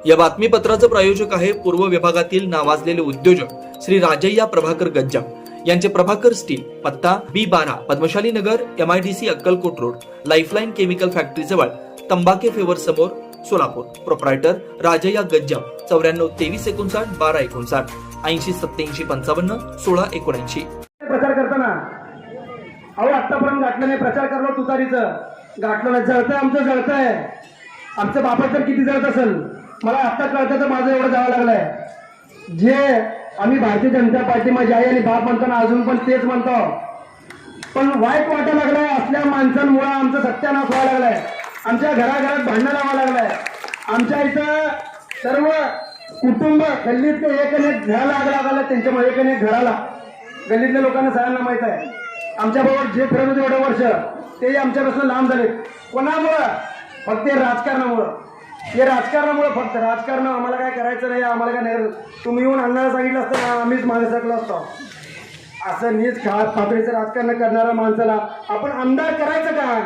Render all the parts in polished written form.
या बातमीपत्राचं प्रायोजक आहे पूर्व विभागातील नावाजलेले उद्योजक श्री राजय्या प्रभाकर गज्जाम यांचे प्रभाकर स्टील, पत्ता B12 पद्मशाली नगर, MIDC Akkalkot road, lifeline chemical factory जवळ, तंबाके फेवर समोर, सोलापूर. प्रोप्रायटर राजय्या गज्जाम 94 23 59 12 59 80 87 55 16 79. प्रचार करताना अहो आतापर्यंत गाठलं नाही, प्रचार करलो तुतारीचं गाठलं नाही, जळतंय आमचं, जळतंय आमचं बापा तर किती जळत असेल मला आता कळतं तर माझं एवढं जावं लागलंय. जे आम्ही भारतीय जनता पार्टीमध्ये आई आणि बाप म्हणताना अजून पण तेच म्हणतो, पण वाईट वाटायला लागलाय असल्या माणसांमुळे आमचं सत्यानाश व्हायला लागलाय, आमच्या घराघरात भांडणं लावायला लागलाय. आमच्या इथं सर्व कुटुंब गल्लीत एक आणि एक घराला आग लागायला, त्यांच्यामुळे एक आणि एक घराला गल्लीतल्या लोकांना सगळ्यांना माहित आहे. आमच्याबरोबर जे फिरत होते एवढं वर्ष ते आमच्यापासून लांब झाले. कोणामुळं? फक्त राजकारणामुळं. हे राजकारणामुळे फक्त राजकारण आम्हाला काय करायचं नाही, आम्हाला काय नाही. तुम्ही येऊन अण्णाला सांगितलं असतं ना, आम्हीच मागे सकलो असतो. असं नीच खात पातळीचं राजकारण करणाऱ्या माणसाला आपण आमदार करायचं का?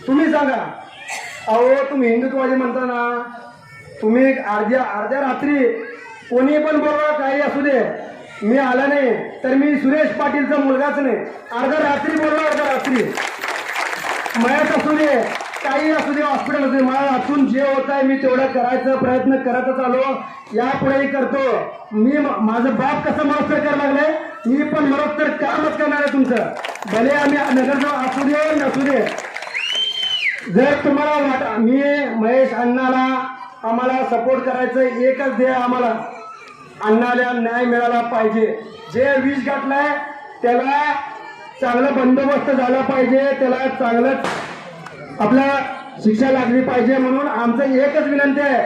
तुम्ही सांगा. अहो तुम्ही हिंदुत्ववादी म्हणता ना, तुम्ही अर्ध्या रात्री कोणी पण बोलवा, काही असू दे, मी आला नाही तर मी सुरेश पाटीलचा मुलगाच नाही. अर्ध्या रात्री बोलवा, अर्ध्या रात्री मयात असू दे, काही असू दे, हॉस्पिटल असू दे, मला वाचून जे होत आहे मी तेवढं करायचा प्रयत्न करतच आलो, यापुढेही करतो. मी माझं बाप कसं मरोत्तर करायला लागले, मी पण मरोत्तर कामच करणार आहे तुमचं. भले आम्ही नगरसेवक असू दे नसू दे. जर तुम्हाला मी महेश अण्णाला आम्हाला सपोर्ट करायचं एकच ध्येय, आम्हाला अण्णाला न्याय मिळाला पाहिजे. जे विष गाठलाय त्याला चांगला बंदोबस्त झाला पाहिजे, त्याला चांगलंच आपला शिक्षा लागली पाहिजे. म्हणून आमचं एकच विनंती आहे,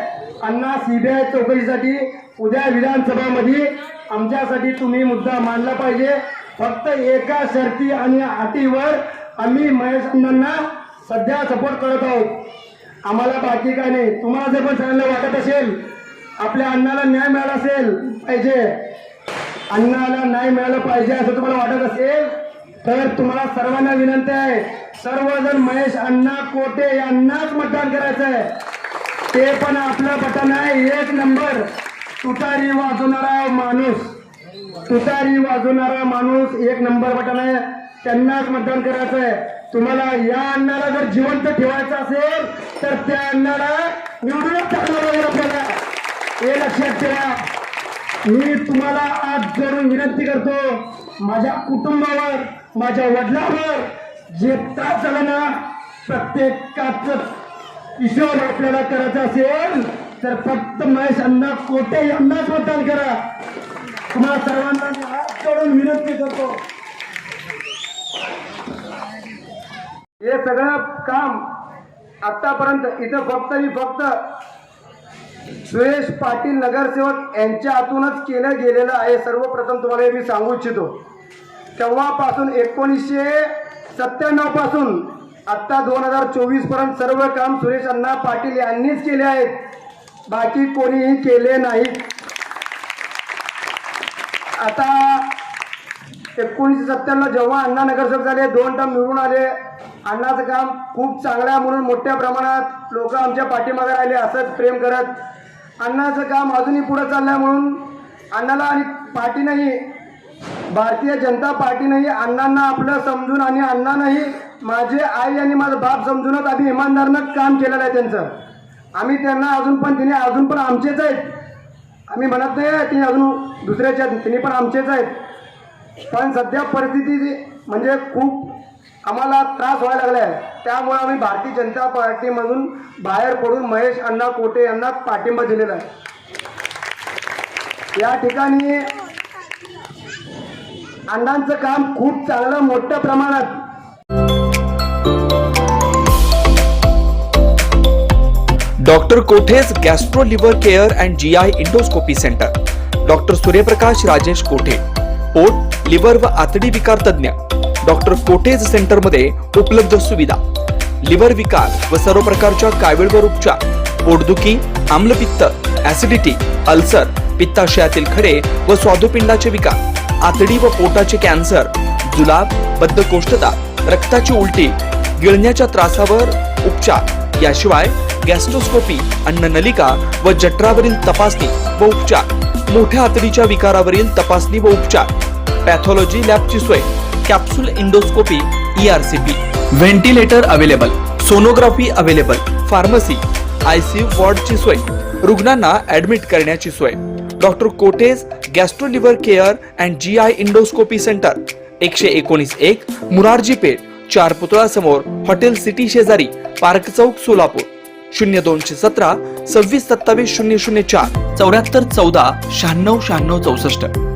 अण्णा CBI चौकशीसाठी उद्या विधानसभामध्ये आमच्यासाठी तुम्ही मुद्दा मांडला पाहिजे. फक्त एका शर्ती आणि अटीवर आम्ही महेश अण्णांना सध्या सपोर्ट करत आहोत. आम्हाला बाकी काय नाही. तुम्हाला जर पण चांगलं वाटत असेल, आपल्या अण्णाला न्याय मिळाला असेल पाहिजे, अण्णाला न्याय मिळाला पाहिजे असं तुम्हाला वाटत असेल तर तुम्हाला सर्वांना विनंती आहे, सर्वजण महेश अण्णा कोटे यांनाच मतदान करायचं आहे. ते पण आपलं बटन आहे 1 नंबर, तुतारी वाजवणारा माणूस, तुतारी वाजवणारा माणूस 1 नंबर बटन आहे, त्यांनाच मतदान करायचं आहे. तुम्हाला या अण्णाला जर जिवंत ठेवायचं असेल तर त्या अण्णाला निवडूनच टाकणार आहे आपल्याला, हे लक्षात ठेवा. मी तुम्हाला आज जरूर विनंती करतो, माझ्या कुटुंबावर, माझ्या वडिलांवर जे त्रास झाला ना, प्रत्येकाचं हिशोब आपल्याला करायचा असेल तर फक्त महेश अण्णा कोटे यांनाच मतदान करा. तुम्हाला सर्वांना मी हात जोडून विनंती करतो. हे सगळं काम आतापर्यंत इथं फक्त सुरेश पाटील नगरसेवक यांच्या हातूनच केलं गेलेलं आहे. सर्वप्रथम तुम्हाला मी सांगू इच्छितो, तेव्हापासून 1997 पासून आत्ता 2024 पर्यंत सर्व काम सुरेश अण्णा पाटील यांनीच केले आहेत, बाकी कोणीही केले नाही. आता 1970ला जेव्हा अण्णा नगरसेवक झाले, 2 टर्म निवडून आले, अण्णाचं काम खूप चांगलं आहे म्हणून मोठ्या प्रमाणात लोक आमच्या पाठीमागे राहिले, असंच प्रेम करत. अण्णाचं काम अजूनही पुढे चाललंय म्हणून अण्णाला आणि पार्टीनंही, भारतीय जनता पार्टीनंही अण्णांना आपलं समजून आणि अण्णांनाही माझे आई आणि माझा बाप समजूनच आम्ही इमानदारनं काम केलेलं आहे त्यांचं. आम्ही त्यांना अजून पण आमचेच आहेत. आम्ही म्हणत नाही ते अजून दुसऱ्याचे आहेत, तिने पण आमचेच आहेत. पण सध्या परिस्थिती म्हणजे खूप आम्हाला त्रास व्हायला लागला आहे, त्यामुळे आम्ही भारतीय जनता पार्टीमधून बाहेर पडून महेश अण्णा कोटे यांना पाठिंबा दिलेला आहे. या ठिकाणी अण्णांचं काम खूप चांगलं मोठ्या प्रमाणात. Doctor कोठेज gastro liver care and GI endoscopy centre, doctor Suryaprakash Rajesh कोठे, पोट, लिव्हर व आतडी विकार तज्ञ. डॉक्टर कोठेज सेंटर मध्ये उपलब्ध सुविधा, लिव्हर विकार व सर्व प्रकारच्या कावीळवर उपचार, पोटदुखी, आम्लपित्त, ऍसिडिटी, अल्सर, पित्ताशयातील खडे व स्वादुपिंडाचे विकार, आतडी व पोटाचे कॅन्सर, जुलाब, बद्धकोष्ठता, रक्ताची उलटी, गिळण्याच्या त्रासावर उपचार. याशिवाय गॅस्ट्रोस्कोपी, अन्ननलिका व जठरावरील तपासणी व उपचार, मोठ्या आतडीच्या विकारावरील तपासणी व उपचार, पॅथॉलॉजी लॅबची सोय, capsule endoscopy, ERCP, ventilator available, sonography available, pharmacy, ICU वॉर्डची सोय, रुग्णांना ऍडमिट करण्याची सोय. Doctor कोठेज gastro liver care and GI endoscopy centre, 119-1 Murarji Peth, 4 पुतळा समोर, हॉटेल सिटी शेजारी, पार्क चौक, सोलापूर. 0217 26 27 004 74 14 96 96 64.